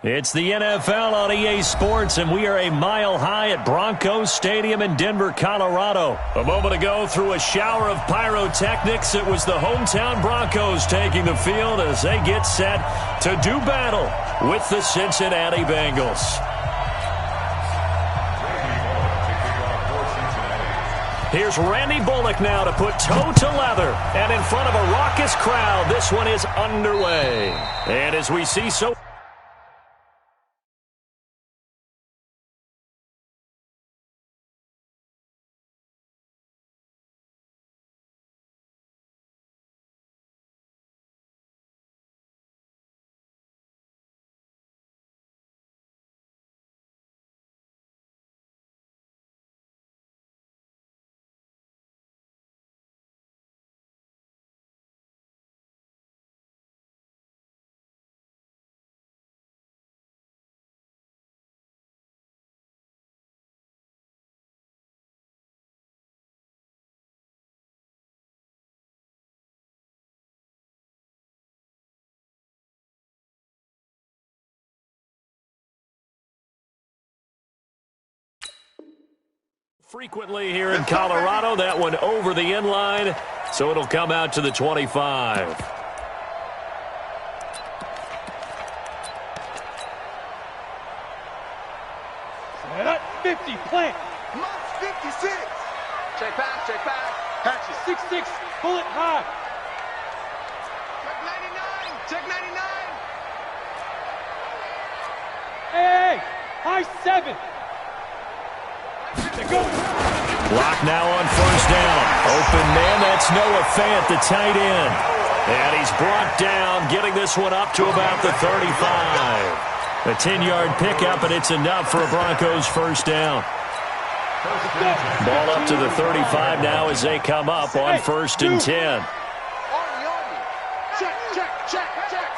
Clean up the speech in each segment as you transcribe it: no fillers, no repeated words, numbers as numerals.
It's the NFL on EA Sports, and we are a mile high at Broncos Stadium in Denver, Colorado. A moment ago, through a shower of pyrotechnics, it was the hometown Broncos taking the field as they get set to do battle with the Cincinnati Bengals. Here's Randy Bullock now to put toe to leather. And in front of a raucous crowd, this one is underway. And as we see so... frequently here in Colorado. That one over the end line, so it'll come out to the 25. Set up, 50, plant. Monk's 56. Check back, check back. Patches, 6-6, pull it high. Check 99, check 99. Hey, high 7. Block now on first down. Open man, that's Noah Fant, the tight end. And he's brought down, getting this one up to about the 35. A 10-yard pickup, and it's enough for a Broncos first down. Ball up to the 35 now as they come up on first and 10. Check, check, check, check.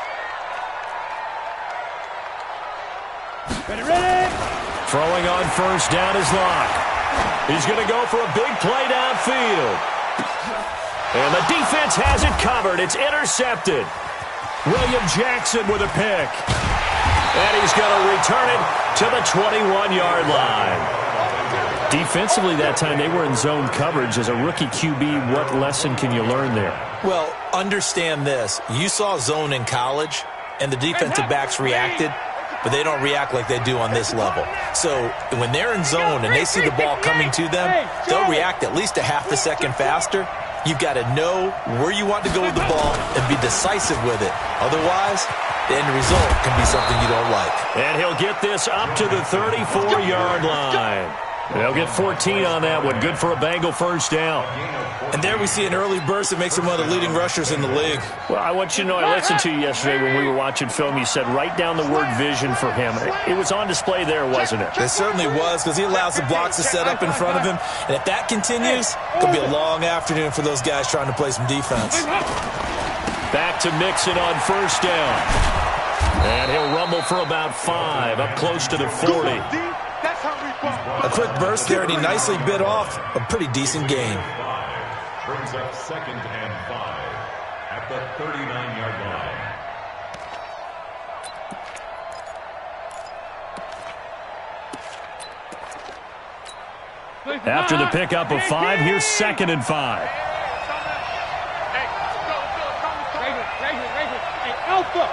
Ready. Throwing on first down is Locke. He's going to go for a big play downfield. And the defense has it covered. It's intercepted. William Jackson with a pick. And he's going to return it to the 21-yard line. Defensively that time, they were in zone coverage. As a rookie QB, what lesson can you learn there? Well, understand this. You saw zone in college, and the defensive backs reacted, but they don't react like they do on this level. So when they're in zone and they see the ball coming to them, they'll react at least a half a second faster. You've got to know where you want to go with the ball and be decisive with it. Otherwise, the end result can be something you don't like. And he'll get this up to the 34-yard line. They'll get 14 on that one. Good for a Bengal first down. And there we see an early burst that makes him one of the leading rushers in the league. Well, I want you to know, I listened to you yesterday when we were watching film. You said write down the word vision for him. It was on display there, wasn't it? It certainly was, because he allows the blocks to set up in front of him. And if that continues, it'll be a long afternoon for those guys trying to play some defense. Back to Mixon on first down. And he'll rumble for about 5, up close to the 40. A quick burst there, and he nicely bit off a pretty decent gain. Brings up 2nd and 5 at the 39-yard line. After the pickup of 5, here's 2nd and 5. Hey, Alpha.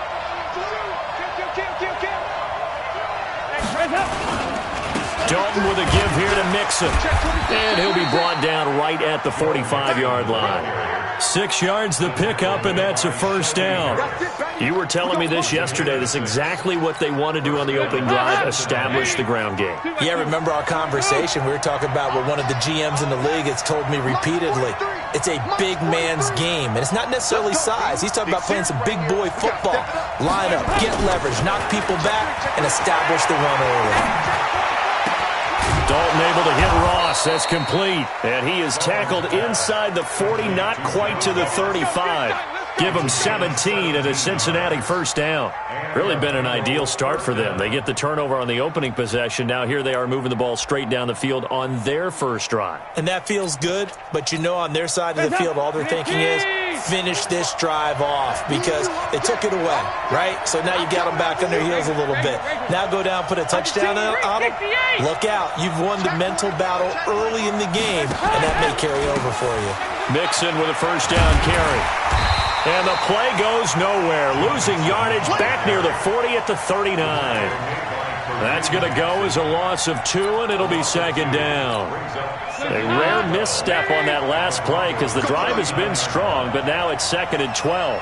Dalton with a give here to Mixon. And he'll be brought down right at the 45-yard line. 6 yards the pickup, and that's a first down. You were telling me this yesterday. This is exactly what they want to do on the opening drive, establish the ground game. Yeah, remember our conversation? We were talking about what one of the GMs in the league has told me repeatedly. It's a big man's game, and it's not necessarily size. He's talking about playing some big boy football. Line up, get leverage, knock people back, and establish the run early. Dalton able to hit Ross. That's complete. And he is tackled inside the 40, not quite to the 35. Give them 17 at a Cincinnati first down. Really been an ideal start for them. They get the turnover on the opening possession. Now here they are moving the ball straight down the field on their first drive. And that feels good, but you know on their side of the field all they're thinking is finish this drive off because they took it away, right? So now you got them back on their heels a little bit. Now go down, put a touchdown on them. Look out. You've won the mental battle early in the game, and that may carry over for you. Mixon with a first down carry. And the play goes nowhere. Losing yardage back near the 40 at the 39. That's going to go as a loss of 2, and it'll be second down. A rare misstep on that last play because the drive has been strong, but now it's second and 12.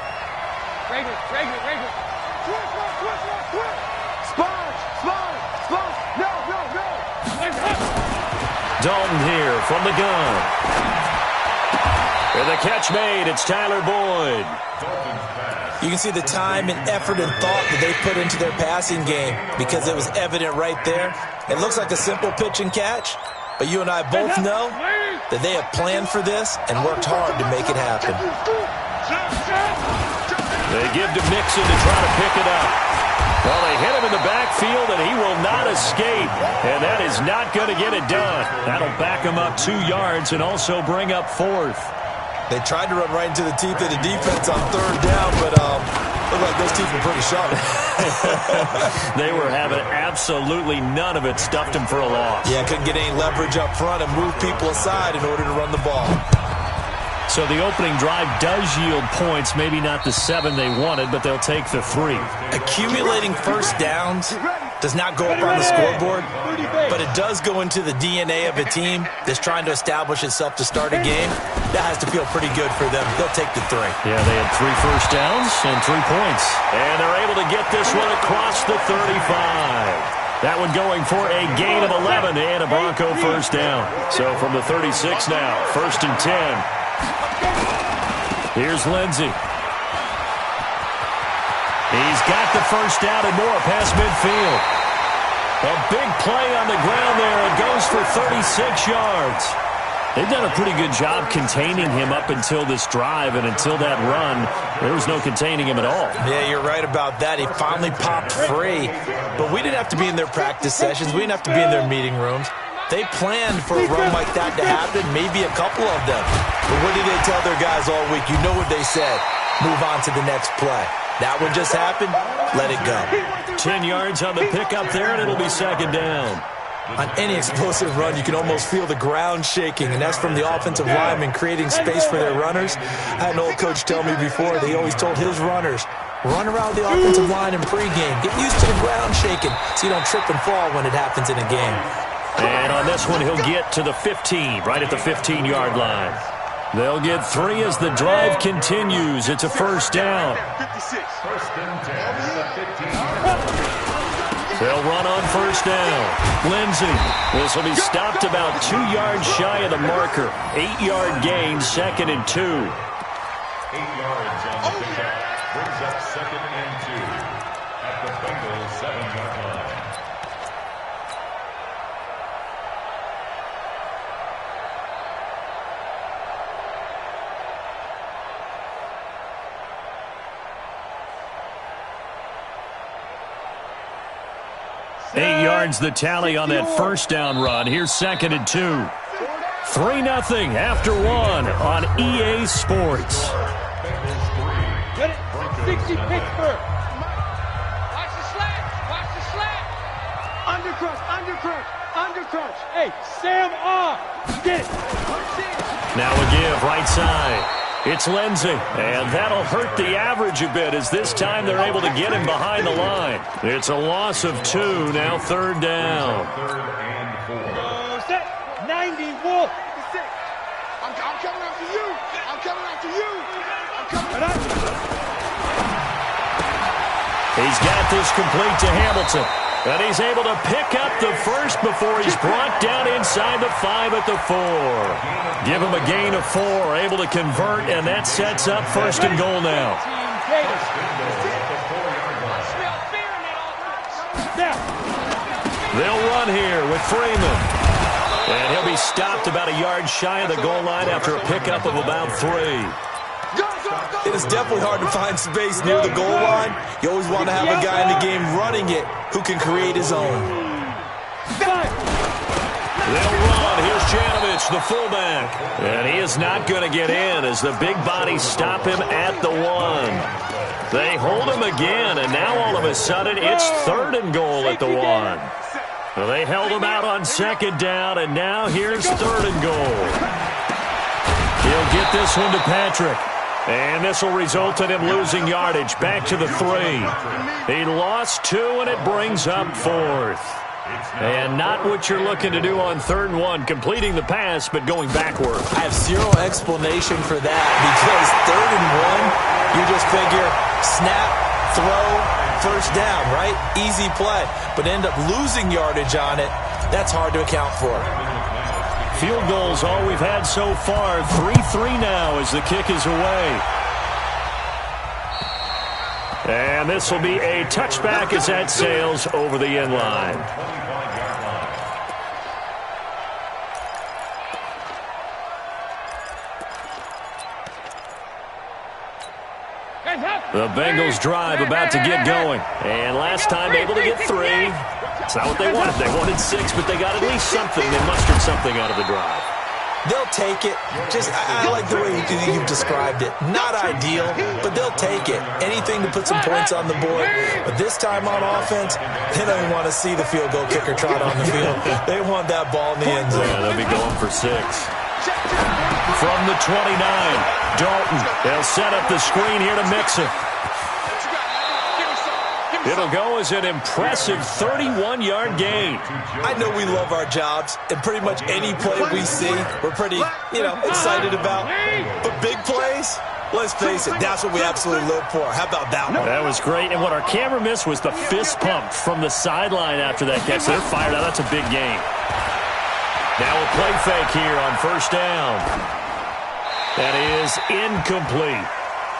Dalton here from the gun. And the catch made. It's Tyler Boyd. You can see the time and effort and thought that they put into their passing game because it was evident right there. It looks like a simple pitch and catch, but you and I both know that they have planned for this and worked hard to make it happen. They give to Mixon to try to pick it up. Well, they hit him in the backfield, and he will not escape. And that is not going to get it done. That'll back him up 2 yards and also bring up 4th. They tried to run right into the teeth of the defense on 3rd down, but looked like those teeth were pretty sharp. They were having absolutely none of it. Stuffed him for a loss. Yeah, couldn't get any leverage up front and move people aside in order to run the ball. So the opening drive does yield points, maybe not the 7 they wanted, but they'll take the 3. Accumulating first downs does not go up on the scoreboard, but it does go into the DNA of a team that's trying to establish itself to start a game. That has to feel pretty good for them. They'll take the 3. Yeah, they had 3 first downs and 3 points. And they're able to get this one across the 35. That one going for a gain of 11 and a Bronco first down. So from the 36 now, 1st and 10. Here's Lindsey. He's got the first down and more past midfield. A big play on the ground there. It goes for 36 yards. They've done a pretty good job containing him up until this drive, and until that run, there was no containing him at all. Yeah, you're right about that. He finally popped free, but we didn't have to be in their practice sessions. We didn't have to be in their meeting rooms. They planned for a run like that to happen, maybe a couple of them. But what did they tell their guys all week? You know what they said. Move on to the next play. That one just happened. Let it go. 10 yards on the pickup there, and it'll be second down. On any explosive run, you can almost feel the ground shaking, and that's from the offensive linemen creating space for their runners. I had an old coach tell me before, they always told his runners, run around the offensive line in pregame. Get used to the ground shaking so you don't trip and fall when it happens in a game. And on this one, he'll get to the 15, right at the 15-yard line. They'll get 3 as the drive continues. It's a first down. 56. First and 10 at the 15. They'll run on first down. Lindsey. This will be stopped about 2 yards shy of the marker. 8-yard gain, 2nd and 2. 8 yards on the pickup. Brings up 2nd and 2 at the Bengals 7-yard line. Eight yards the tally on that first down run. Here's 2nd and 2. 3-0 after 1 on EA Sports. Get it. 60 Pittsburgh. Watch the slant. Watch the slant. Undercrunch, undercrunch, undercrunch. Hey, Sam off. Get it. Now a give right side. It's Lindsey, and that'll hurt the average a bit as this time they're able to get him behind the line. It's a loss of 2, now 3rd down. 3rd and 4. Set. 90 Wolf. I'm coming after you. I'm coming after you. I'm coming. He's got this complete to Hamilton. And he's able to pick up the first before he's brought down inside the 5 at the 4. Give him a gain of 4, able to convert, and that sets up 1st and goal now. They'll run here with Freeman. And he'll be stopped about a yard shy of the goal line after a pickup of about 3. It is definitely hard to find space near the goal line. You always want to have a guy in the game running it who can create his own. They'll run. Here's Janovich, the fullback. And he is not going to get in as the big bodies stop him at the 1. They hold him again, and now all of a sudden it's 3rd and goal at the 1. Well, they held him out on 2nd down, and now here's 3rd and goal. He'll get this one to Patrick. And this will result in him losing yardage back to the 3. He lost 2, and it brings up 4th. And not what you're looking to do on 3rd and 1, completing the pass, but going backward. I have zero explanation for that because 3rd and 1, you just figure snap, throw, 1st down, right? Easy play. But end up losing yardage on it. That's hard to account for. Field goals, all we've had so far. 3-3 now as the kick is away. And this will be a touchback as that sails over the end line. The Bengals drive about to get going. And last time able to get 3. It's not what they wanted. They wanted 6, but they got at least something. They mustered something out of the drive. They'll take it. I like the way you've described it. Not ideal, but they'll take it. Anything to put some points on the board. But this time on offense, they don't even want to see the field goal kicker trot on the field. They want that ball in the end zone. Yeah, they'll be going for 6. From the 29, Dalton. They'll set up the screen here to Mixon. It'll go as an impressive 31-yard gain. I know we love our jobs, and pretty much any play we see, we're pretty, excited about. But big plays, let's face it, that's what we absolutely live for. How about that one? That was great, and what our camera missed was the fist pump from the sideline after that catch. They're fired out. That's a big gain. Now a play fake here on 1st down. That is incomplete.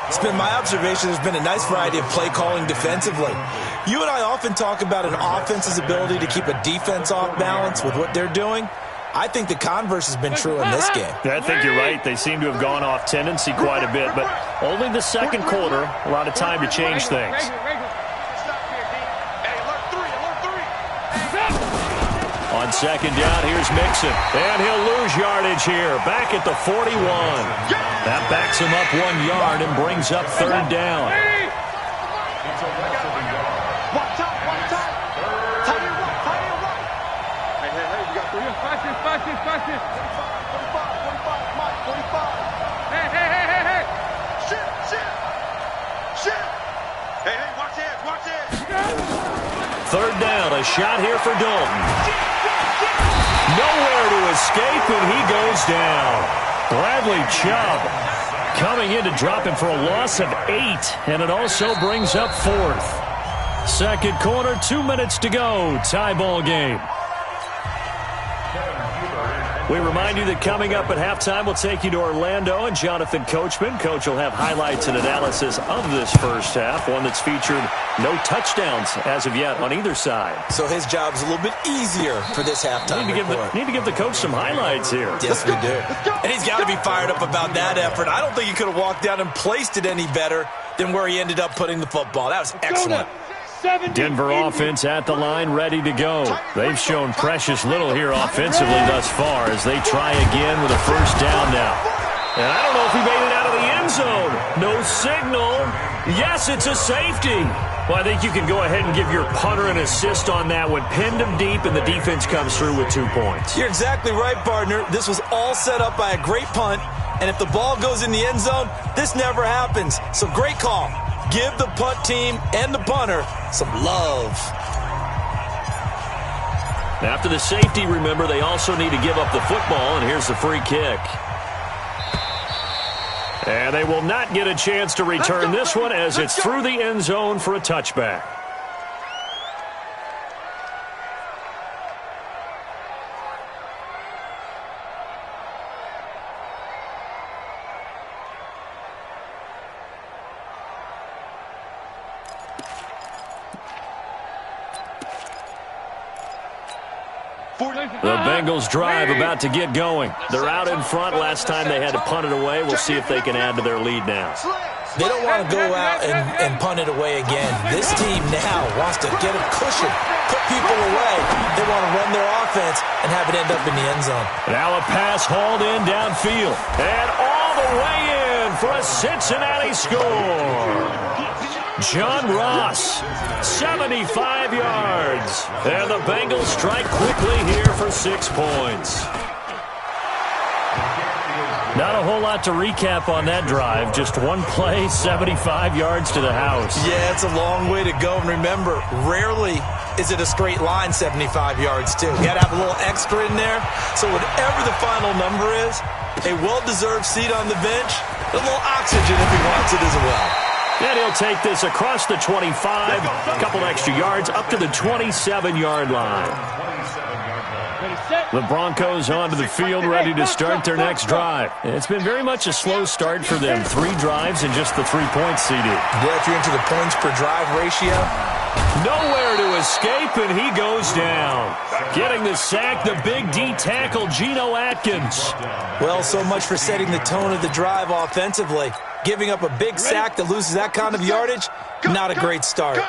It's been my observation there's been a nice variety of play calling defensively. You and I often talk about an offense's ability to keep a defense off balance with what they're doing. I think the converse has been true in this game. I think you're right. They seem to have gone off tendency quite a bit, but only the 2nd quarter, a lot of time to change things. On 2nd down, here's Mixon. And he'll lose yardage here, back at the 41. That backs him up 1 yard and brings up 3rd down. Third down, a shot here for Dalton. Nowhere to escape, and he goes down. Bradley Chubb coming in to drop him for a loss of 8, and it also brings up 4th. 2nd quarter, 2 minutes to go. Tie ball game. We remind you that coming up at halftime, we'll take you to Orlando and Jonathan Coachman. Coach will have highlights and analysis of this first half, one that's featured no touchdowns as of yet on either side. So his job's a little bit easier for this halftime report. Need to give the coach some highlights here. Yes, we do. And he's got to be fired up about that effort. I don't think he could have walked down and placed it any better than where he ended up putting the football. That was excellent. Denver offense at the line, ready to go. They've shown precious little here offensively thus far as they try again with a first down now. And I don't know if he made it out of the end zone. No signal. Yes, it's a safety. Well, I think you can go ahead and give your punter an assist on that one. Pinned him deep, and the defense comes through with 2 points. You're exactly right, partner. This was all set up by a great punt, and if the ball goes in the end zone, this never happens. So great call. Give the punt team and the punter some love. After the safety, remember, they also need to give up the football, and here's the free kick. And they will not get a chance to return this one as it's through the end zone for a touchback. The Bengals drive about to get going. They're out in front. Last time they had to punt it away. We'll see if they can add to their lead now. They don't want to go out and punt it away again. This team now wants to get a cushion, put people away. They want to run their offense and have it end up in the end zone. Now a pass hauled in downfield. And all the way in for a Cincinnati score. John Ross, 75 yards. And the Bengals strike quickly here for 6 points. Not a whole lot to recap on that drive. Just one play, 75 yards to the house. Yeah, it's a long way to go. And remember, rarely is it a straight line 75 yards, too. You got to have a little extra in there. So whatever the final number is, a well-deserved seat on the bench, a little oxygen if he wants it as well. And he'll take this across the 25, a couple extra yards, up to the 27-yard line. The Broncos onto the field, ready to start their next drive. It's been very much a slow start for them. 3 drives and just the 3 points, CD. Yeah, if you're into the points per drive ratio. Nowhere to escape, and he goes down. Getting the sack, the big D tackle, Geno Atkins. Well, so much for setting the tone of the drive offensively. Giving up a big sack that loses that kind of yardage, not a great start.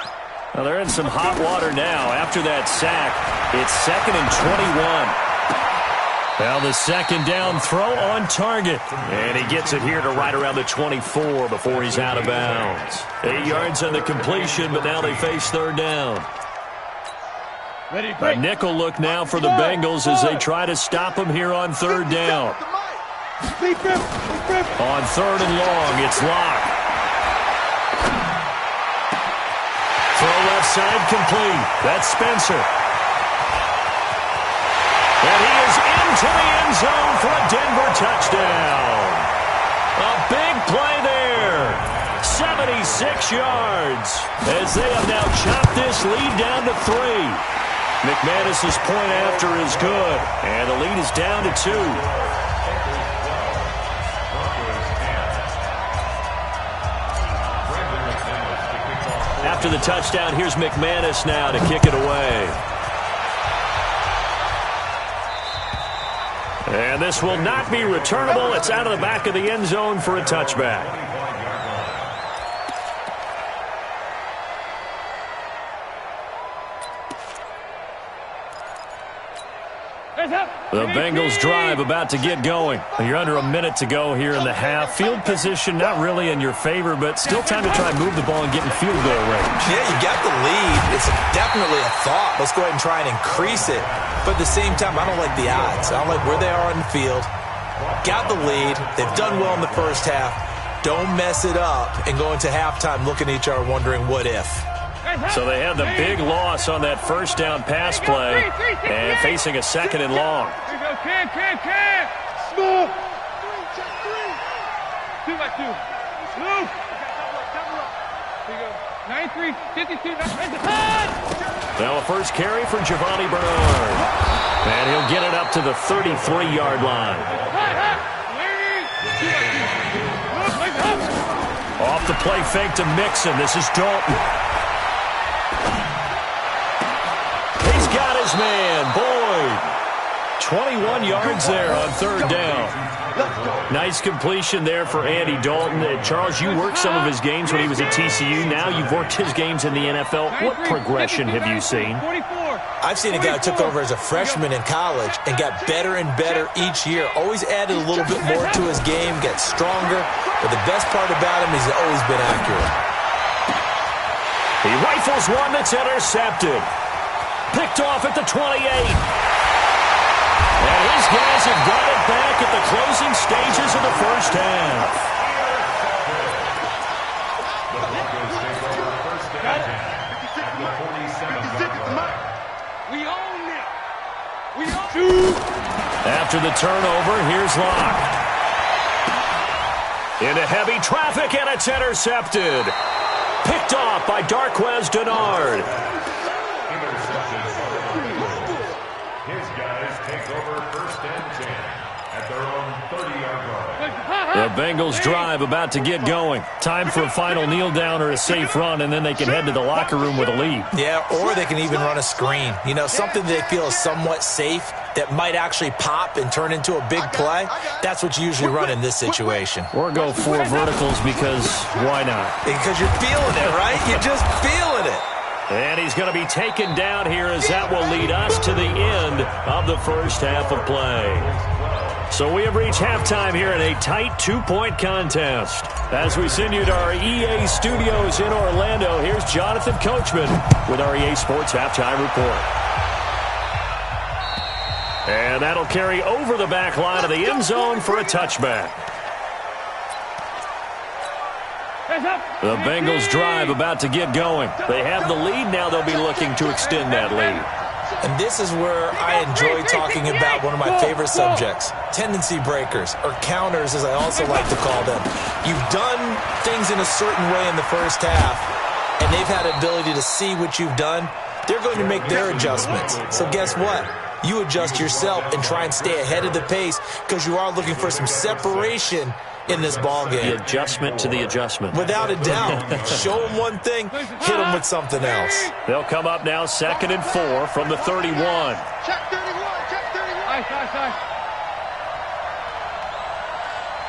Well, they're in some hot water now. After that sack, it's 2nd and 21. Well, the second down throw on target. And he gets it here to right around the 24 before he's out of bounds. 8 yards on the completion, but now they face 3rd down. A nickel look now for the Bengals as they try to stop him here on 3rd down. On 3rd and long, it's Locke. Throw left side complete. That's Spencer. And he is into the end zone for a Denver touchdown. A big play there. 76 yards. As they have now chopped this lead down to 3. McManus's point after is good. And the lead is down to 2. After the touchdown, here's McManus now to kick it away. And this will not be returnable. It's out of the back of the end zone for a touchback. The Bengals drive about to get going. You're under a minute to go here in the half. Field position not really in your favor, but still time to try and move the ball and get in field goal range. Yeah, you got the lead. It's definitely a thought. Let's go ahead and try and increase it. But at the same time, I don't like the odds. I don't like where they are on the field. Got the lead. They've done well in the first half. Don't mess it up and go into halftime looking at each other wondering what if. So they had the big loss on that first down pass play and facing a 2nd and long. Here we go, Cam. Smooth. 2 by 2. Move. Here we go. 93, 52. Now a first carry for Giovanni Bernard. And he'll get it up to the 33-yard line. Off the play fake to Mixon. This is Dalton. He's got his man, Boyd. 21 yards there on 3rd down. Nice completion there for Andy Dalton. Charles, you worked some of his games when he was at TCU. Now you've worked his games in the NFL. What progression have you seen? I've seen a guy who took over as a freshman in college and got better and better each year. Always added a little bit more to his game, got stronger. But the best part about him is he's always been accurate. He rifles one that's intercepted. Picked off at the 28. And his guys have got it back at the closing stages of the first half. The Broncos take over 1st and 10 at the 47-yard line. We own it. We own it. After the turnover, here's Locke. Into heavy traffic, and it's intercepted. Picked off by Darquez Denard. His guys take over 1st and 10 at their own 30-yard line. The The Bengals drive about to get going. Time for a final kneel down or a safe run, and then they can head to the locker room with a lead. Yeah, or they can even run a screen. You know, something they feel is somewhat safe that might actually pop and turn into a big play. That's what you usually run in this situation. Or go 4 verticals because why not? Because you're feeling it, right? You're just feeling it. And he's going to be taken down here as that will lead us to the end of the first half of play. So we have reached halftime here in a tight 2-point contest. As we send you to our EA studios in Orlando, here's Jonathan Coachman with our EA Sports Halftime Report. And that'll carry over the back line of the end zone for a touchback. The Bengals drive about to get going. They have the lead. Now they'll be looking to extend that lead. And this is where I enjoy talking about one of my favorite subjects, tendency breakers, or counters as I also like to call them. You've done things in a certain way in the first half, and they've had the ability to see what you've done. They're going to make their adjustments. So guess what? You adjust yourself and try and stay ahead of the pace because you are looking for some separation in this ball game. The adjustment to the adjustment. Without a doubt. Show them one thing, hit them with something else. They'll come up now 2nd and 4 from the 31. Check 31, check 31. Nice.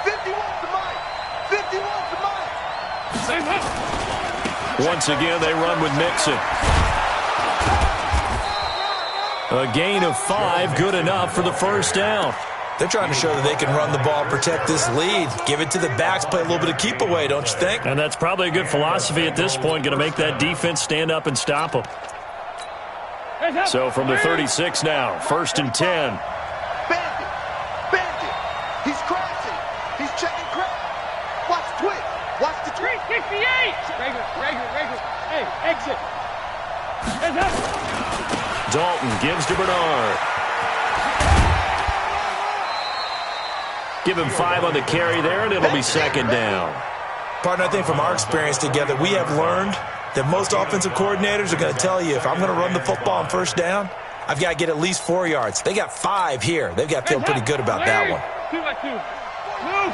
51's the mic. 51's the mic. Once again, they run with Mixon. A gain of 5, good enough for the first down. They're trying to show that they can run the ball, protect this lead, give it to the backs, play a little bit of keep away, don't you think? And that's probably a good philosophy at this point, going to make that defense stand up and stop them. So from the 36 now, 1st and 10. Bandit. He's crashing. He's checking crack. Watch the twitch. Watch the twitch. 368. Regular. Hey, exit. Hands up. Dalton gives to Bernard. Give him 5 on the carry there, and it'll be 2nd down. Partner, I think from our experience together, we have learned that most offensive coordinators are going to tell you, if I'm going to run the football on first down, I've got to get at least 4 yards. They got 5 here. They've got to feel pretty good about that one. 2 by 2. Move.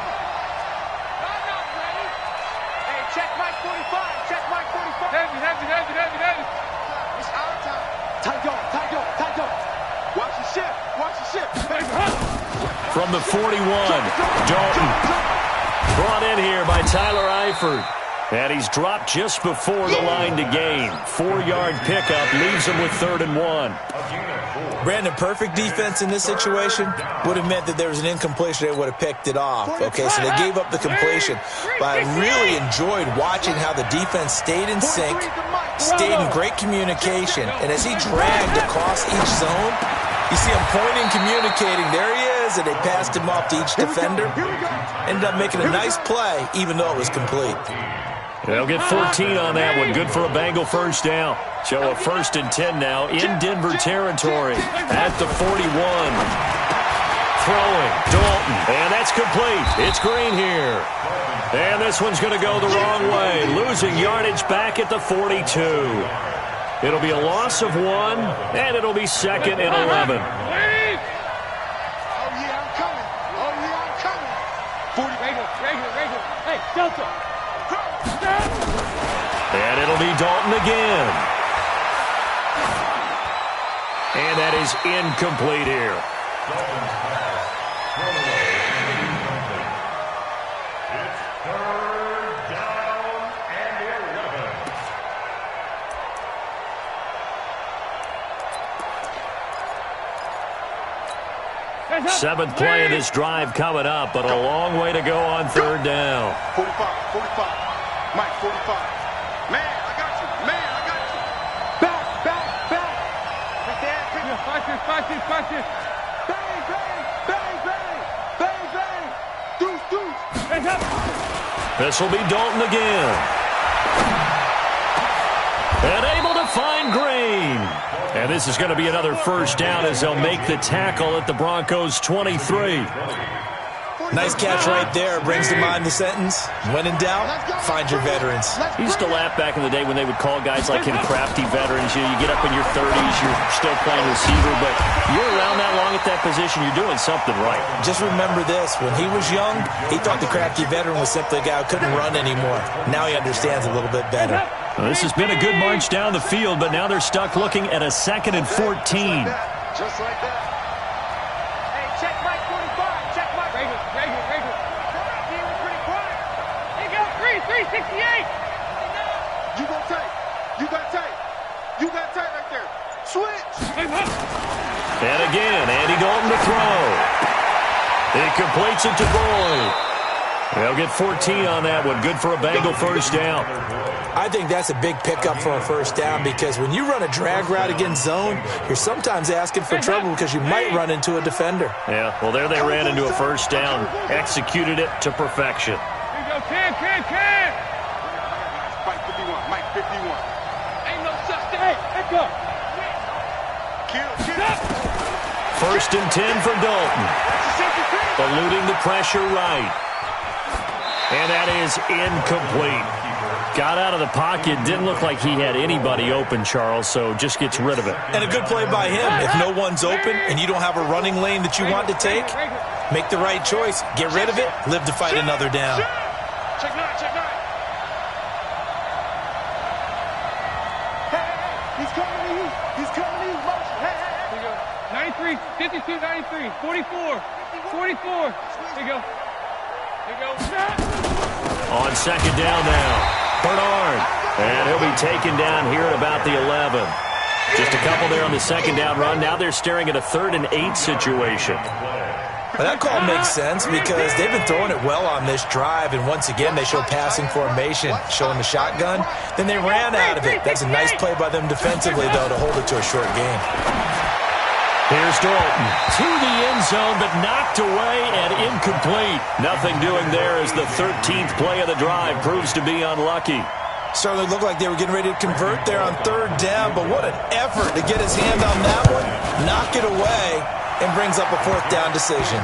Hey, check Mike 45. Check Mike 45. Heavy. It's our time. Tight on. Watch the ship. From the 41, Dalton. Brought in here by Tyler Eifert. And he's dropped just before the line to gain. 4-yard pickup leaves him with 3rd and 1. Brandon, perfect defense in this situation would have meant that there was an incompletion. They would have picked it off. Okay, so they gave up the completion. But I really enjoyed watching how the defense stayed in sync, stayed in great communication. And as he dragged across each zone, you see him pointing, communicating. There he is, and they passed him off to each defender. Ended up making a nice play, even though it was complete. They'll get 14 on that one. Good for a Bengal first down. So a 1st and 10 now in Denver territory at the 41. Throwing, Dalton, and that's complete. It's Green here. And this one's going to go the wrong way. Losing yardage back at the 42. It'll be a loss of 1, and it'll be 2nd and 11. Oh, yeah, I'm coming. 40. Regular. Hey, Delta. And it'll be Dalton again. And that is incomplete here. Dalton's pass. Thrown away. It's 3rd down and 11. 7th play of this drive coming up, but a long way to go on 3rd down. 45. Mike 45. Man, I got you. Back. Right there. Watch this. Bang. Deuce. Hands up. This will be Dalton again. And able to find Green. And this is going to be another first down as they'll make the tackle at the Broncos 23. 45. Nice catch right there. Brings to mind the sentence. When in doubt, find your veterans. He used to laugh back in the day when they would call guys like him crafty veterans. You get up in your 30s, you're still playing receiver, but you're around that long at that position, you're doing something right. Just remember this. When he was young, he thought the crafty veteran was simply a guy who couldn't run anymore. Now he understands a little bit better. Well, this has been a good march down the field, but now they're stuck looking at a 2nd and 14. Just like that. Hey, check Mike 45. Check Mike. Right here. He was pretty quiet. Hey, go 368. You go tight. You got tight. You got tight right there. Switch. And again, Andy Dalton to throw. He completes it to Boyd. They'll get 14 on that one. Good for a Bengal first down. I think that's a big pickup for a first down because when you run a drag route against zone, you're sometimes asking for trouble because you might run into a defender. Yeah, well, there they ran into a first down. Executed it to perfection. Here you go, Cam. Mike 51. Mike 51. Ain't no such thing. Hey, back up. Kill. First and 10 for Dalton. Eluding the pressure right. And that is incomplete. Got out of the pocket. Didn't look like he had anybody open, Charles, so just gets rid of it. And a good play by him. If no one's open and you don't have a running lane that you want to take, make the right choice. Get rid of it. Live to fight another down. Check nine. Hey, he's coming to you. Motion. Hey. Here you go. 93, 52, 93, 44. Here you go. On second down now, Bernard. And he'll be taken down here at about the 11. Just a couple there on the second down run. Now they're staring at a 3rd and 8 situation. Well, that call makes sense because they've been throwing it well on this drive, and once again they show passing formation, showing the shotgun. Then they ran out of it. That's a nice play by them defensively, though, to hold it to a short game. Here's Dalton to the end zone, but knocked away and incomplete. Nothing doing there as the 13th play of the drive proves to be unlucky. Certainly looked like they were getting ready to convert there on 3rd down, but what an effort to get his hand on that one, knock it away, and brings up a 4th down decision.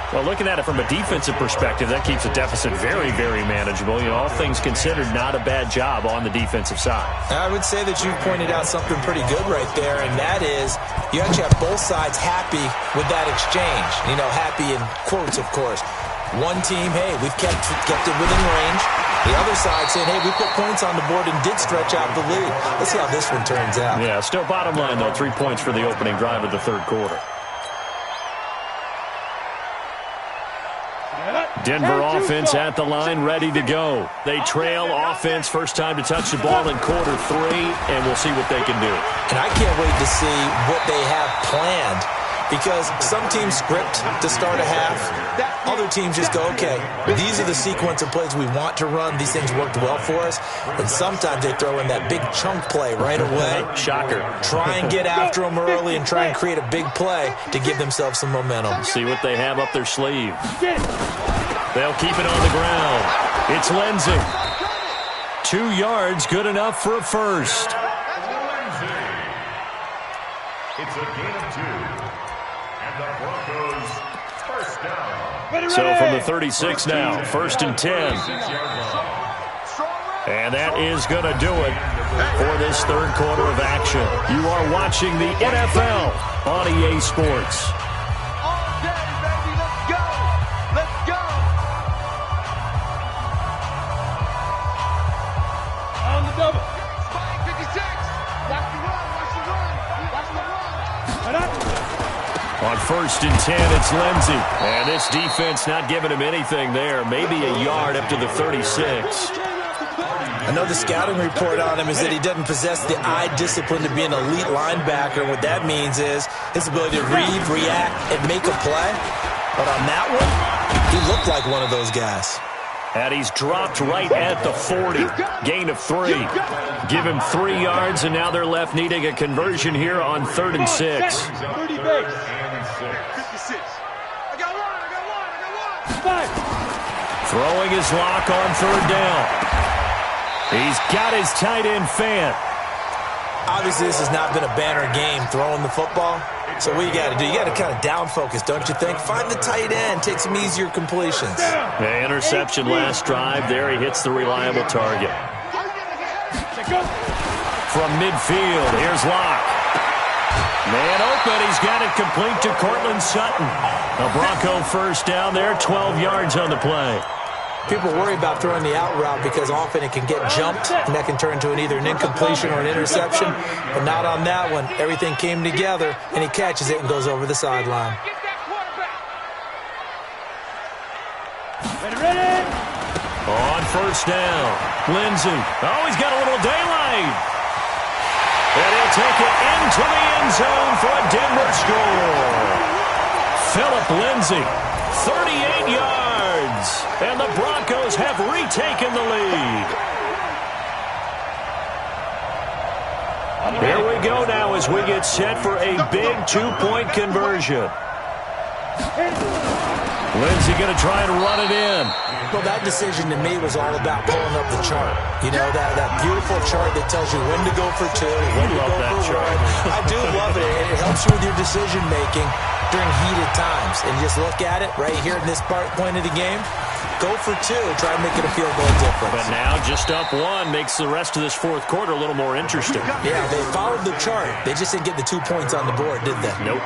Well, looking at it from a defensive perspective, that keeps the deficit very, very manageable. You know, all things considered, not a bad job on the defensive side. I would say that you've pointed out something pretty good right there, and that is you actually have both sides happy with that exchange. You know, happy in quotes, of course. One team, hey, we've kept it within range. The other side saying, hey, we put points on the board and did stretch out the lead. Let's see how this one turns out. Yeah, still bottom line, though, 3 points for the opening drive of the 3rd quarter. Denver offense at the line, ready to go. They trail offense, first time to touch the ball in quarter 3, and we'll see what they can do. And I can't wait to see what they have planned because some teams script to start a half. Other teams just go, okay, these are the sequence of plays we want to run. These things worked well for us. And sometimes they throw in that big chunk play right away. Shocker. Try and get after them early and try and create a big play to give themselves some momentum. See what they have up their sleeve. They'll keep it on the ground. It's Lindsey. 2 yards, good enough for a first. It's a gain of 2. And the Broncos first down. So from the 36 now, 1st and 10. And that is going to do it for this 3rd quarter of action. You are watching the NFL on EA Sports. On 1st and 10, it's Lindsey. And this defense not giving him anything there. Maybe a yard up to the 36. I know the scouting report on him is that he doesn't possess the eye discipline to be an elite linebacker. What that means is his ability to read, react, and make a play. But on that one, he looked like one of those guys. And he's dropped right at the 40. Gain of 3. Give him 3 yards, and now they're left needing a conversion here on 3rd and 6. 30 base. 56. I got one. 5. Throwing his lock on 3rd down. He's got his tight end Fant. Obviously, this has not been a banner game throwing the football. So what you got to do, you got to kind of down focus, don't you think? Find the tight end, take some easier completions. The interception last drive there. He hits the reliable target. From midfield, here's Locke. Man open, he's got it complete to Cortland Sutton. A Bronco first down there, 12 yards on the play. People worry about throwing the out route because often it can get jumped, and that can turn into either an incompletion or an interception. But not on that one. Everything came together, and he catches it and goes over the sideline. Ready. On first down, Lindsey. Oh, he's got a little daylight. And he'll take it into the end zone for a Denver score. Phillip Lindsey, 38 yards. And the Broncos have retaken the lead. Here we go now as we get set for a big two-point conversion. Lindsey going to try and run it in. Well, that decision to me was all about pulling up the chart. You know, that beautiful chart that tells you when to go for two, when to go for one. I do love it. It helps you with your decision-making during heated times. And just look at it right here in this point of the game. Go for two. Try and make it a field goal difference. But now just up one makes the rest of this fourth quarter a little more interesting. Yeah, they followed the chart. They just didn't get the 2 points on the board, did they? Nope.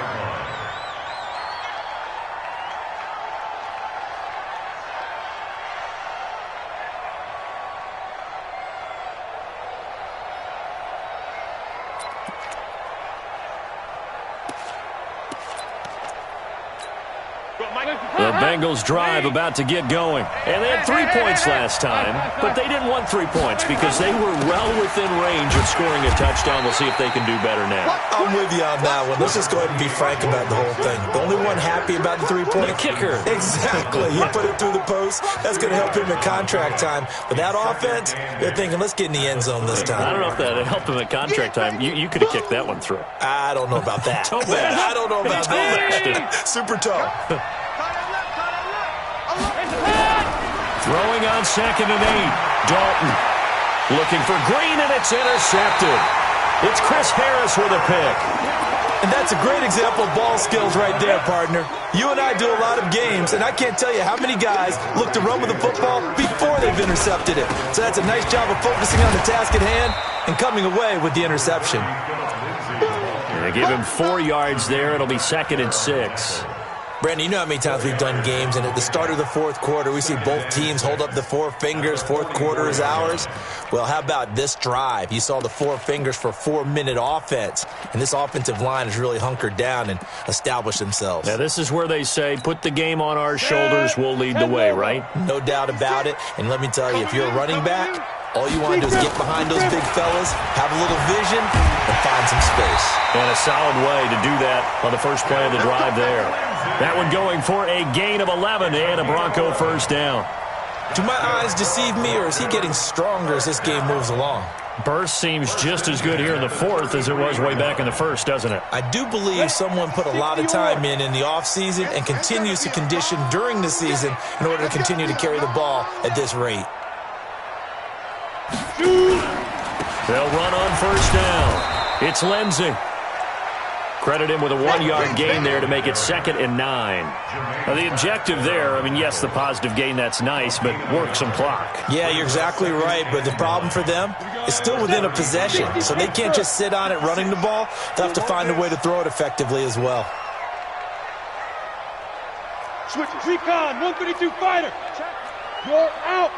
The Bengals drive about to get going. And they had 3 points last time, but they didn't want 3 points because they were well within range of scoring a touchdown. We'll see if they can do better now. I'm with you on that one. Let's just go ahead and be frank about the whole thing. The only one happy about the 3 point? The kicker. Exactly. He put it through the post. That's going to help him at contract time. But that offense, they're thinking, let's get in the end zone this time. I don't know if that helped him at contract time. You could have kicked that one through. I don't know about that. I don't know about that. Super tall. Throwing on 2nd and 8. Dalton looking for Green, and it's intercepted. It's Chris Harris with a pick. And that's a great example of ball skills right there, partner. You and I do a lot of games, and I can't tell you how many guys look to run with the football before they've intercepted it. So that's a nice job of focusing on the task at hand and coming away with the interception. They give him 4 yards there. It'll be 2nd and 6. Brandon, you know how many times we've done games, and at the start of the fourth quarter, we see both teams hold up the 4 fingers, fourth quarter is ours. Well, how about this drive? You saw the 4 fingers for 4-minute offense, and this offensive line has really hunkered down and established themselves. Now, this is where they say, put the game on our shoulders, we'll lead the way, right? No doubt about it, and let me tell you, if you're a running back, all you want to do is get behind those big fellas, have a little vision, and find some space. And a solid way to do that on the first play of the drive there. That one going for a gain of 11 and a Bronco first down. Do my eyes deceive me, or is he getting stronger as this game moves along? Burst seems just as good here in the fourth as it was way back in the first, doesn't it? I do believe someone put a lot of time in the offseason and continues to condition during the season in order to continue to carry the ball at this rate. They'll run on first down. It's Lindsey. Credit him with a 1-yard gain there to make it 2nd and 9. Now, the objective there, I mean, yes, the positive gain, that's nice, but work some clock. Yeah, you're exactly right, but the problem for them is still within a possession, so they can't just sit on it running the ball. They'll have to find a way to throw it effectively as well. Switches. Recon, 132 fighter. You're out.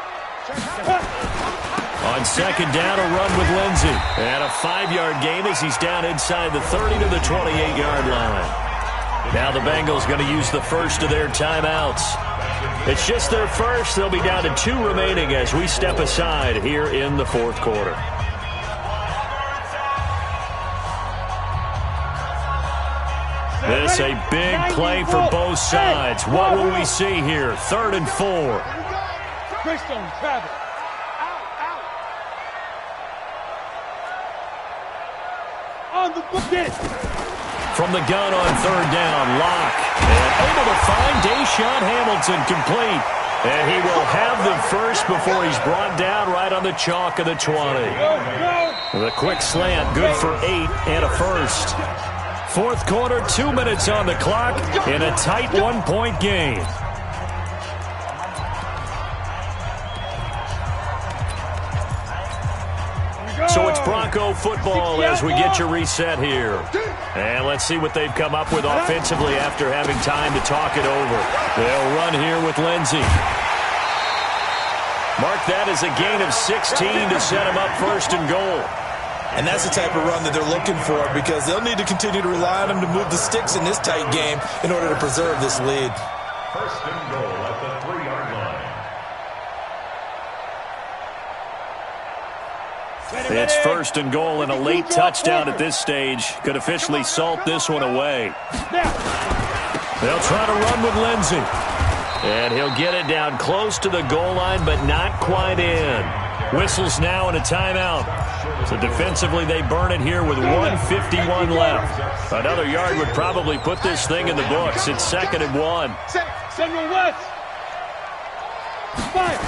On 2nd down, a run with Lindsey. And a 5-yard gain as he's down inside the 30 to the 28-yard line. Now the Bengals going to use the first of their timeouts. It's just their first. They'll be down to 2 remaining as we step aside here in the fourth quarter. This a big play for both sides. What will we see here? 3rd and 4. Greystone travel. On the bucket. From the gun on 3rd down, Locke. And able to find Deshaun Hamilton complete. And he will have the first before he's brought down right on the chalk of the 20. The quick slant, good for 8 and a first. Fourth quarter, 2 minutes on the clock in a tight 1-point game. So it's Bronco football as we get you reset here. And let's see what they've come up with offensively after having time to talk it over. They'll run here with Lindsey. Mark that as a gain of 16 to set him up first and goal. And that's the type of run that they're looking for because they'll need to continue to rely on him to move the sticks in this tight game in order to preserve this lead. First and goal at the 3-yard line. It's first and goal and a late touchdown at this stage. Could officially salt this one away. They'll try to run with Lindsey. And he'll get it down close to the goal line, but not quite in. Whistles now and a timeout. So defensively, they burn it here with 1:51 left. Another yard would probably put this thing in the books. It's 2nd and 1. Central West. Fire.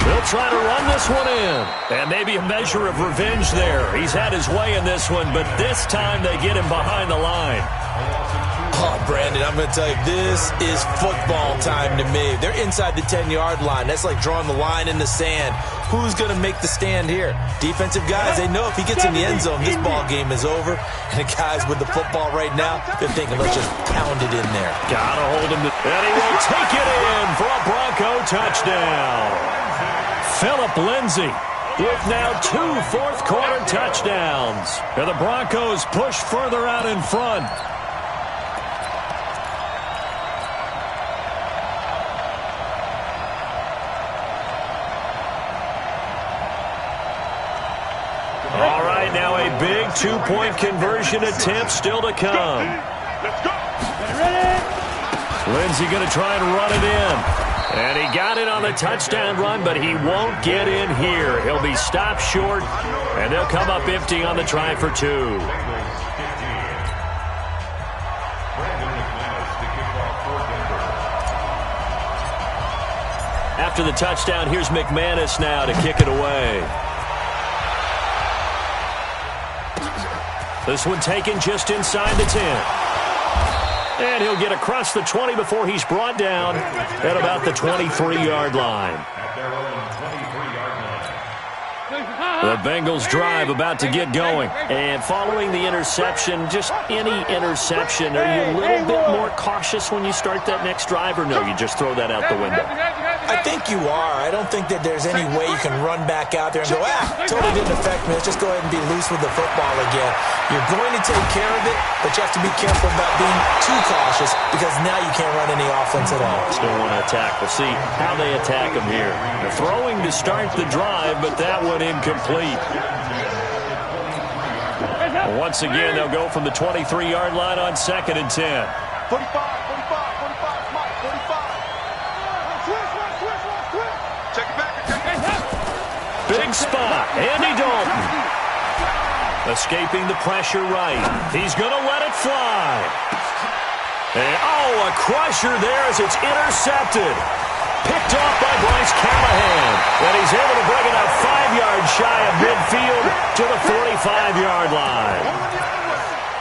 They'll try to run this one in. And maybe a measure of revenge there. He's had his way in this one, but this time they get him behind the line. Oh, Brandon, I'm going to tell you, this is football time to me. They're inside the 10-yard line. That's like drawing the line in the sand. Who's going to make the stand here? Defensive guys, they know if he gets in the end zone, this ball game is over. And the guys with the football right now, they're thinking, let's just pound it in there. Gotta hold him. And he will take it in for a Bronco touchdown. Phillip Lindsay with now 2 fourth-quarter touchdowns. And the Broncos push further out in front. All right, now a big 2-point conversion attempt still to come. Let's go. Lindsey going to try and run it in. And he got it on the touchdown run, but he won't get in here. He'll be stopped short, and they'll come up empty on the try for 2. After the touchdown, here's McManus now to kick it away. This one taken just inside the 10. And he'll get across the 20 before he's brought down at about the 23-yard line. At their own 23-yard line. The Bengals drive about to get going. And following the interception, just any interception, are you a little bit more cautious when you start that next drive, or no, you just throw that out the window? I think you are. I don't think that there's any way you can run back out there and go, totally didn't affect me. Let's just go ahead and be loose with the football again. You're going to take care of it, but you have to be careful about being too cautious because now you can't run any offense at all. Still want to attack. We'll see how they attack him here. They're throwing to start the drive, but that one incomplete. Once again, they'll go from the 23-yard line on 2nd and 10. 45, 45, Mike, 45. Switch. Check it back. Big spot. Andy Dalton. Escaping the pressure right. He's going to let it fly. And, a crusher there as it's intercepted. Picked off by Bryce Callahan. And he's able to bring it up 5 yards shy of midfield to the 45-yard line.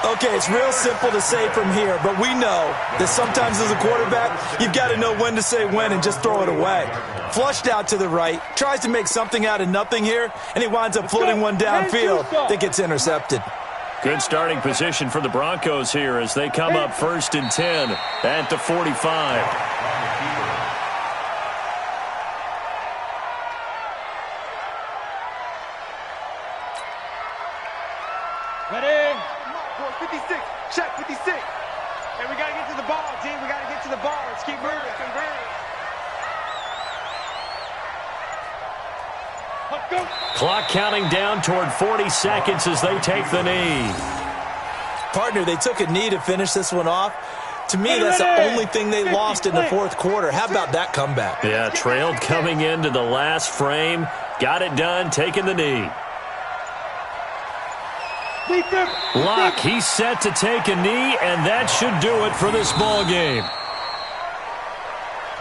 Okay, it's real simple to say from here, but we know that sometimes as a quarterback, you've got to know when to say when and just throw it away. Flushed out to the right, tries to make something out of nothing here, and he winds up floating one downfield that gets intercepted. Good starting position for the Broncos here as they come up 1st and 10 at the 45. Ready? 56. Check 56. And we got to get to the ball, team. We got to get to the ball. Let's keep moving. Let's go. Clock counting down toward 40 seconds as they take the knee. Partner, they took a knee to finish this one off. To me, that's the only thing they lost in the fourth quarter. How about that comeback? Yeah, trailed coming into the last frame. Got it done, taking the knee. Locke, he's set to take a knee, and that should do it for this ball game.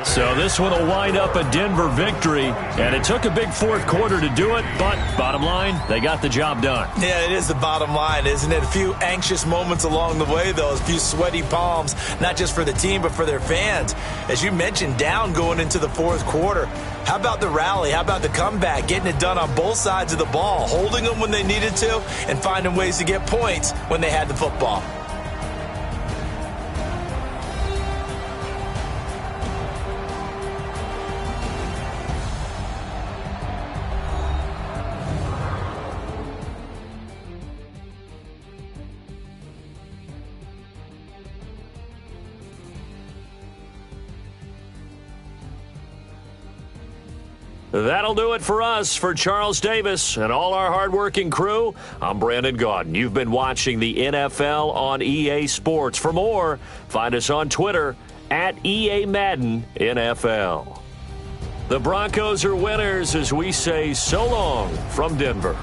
So this one will wind up a Denver victory, and it took a big fourth quarter to do it, but bottom line, they got the job done. Yeah, it is the bottom line, isn't it? A few anxious moments along the way, though, a few sweaty palms, not just for the team, but for their fans. As you mentioned, down going into the fourth quarter. How about the rally? How about the comeback? Getting it done on both sides of the ball, holding them when they needed to, and finding ways to get points when they had the football. That'll do it for us. For Charles Davis and all our hardworking crew, I'm Brandon Gaudin. You've been watching the NFL on EA Sports. For more, find us on Twitter at EA Madden NFL. The Broncos are winners as we say so long from Denver.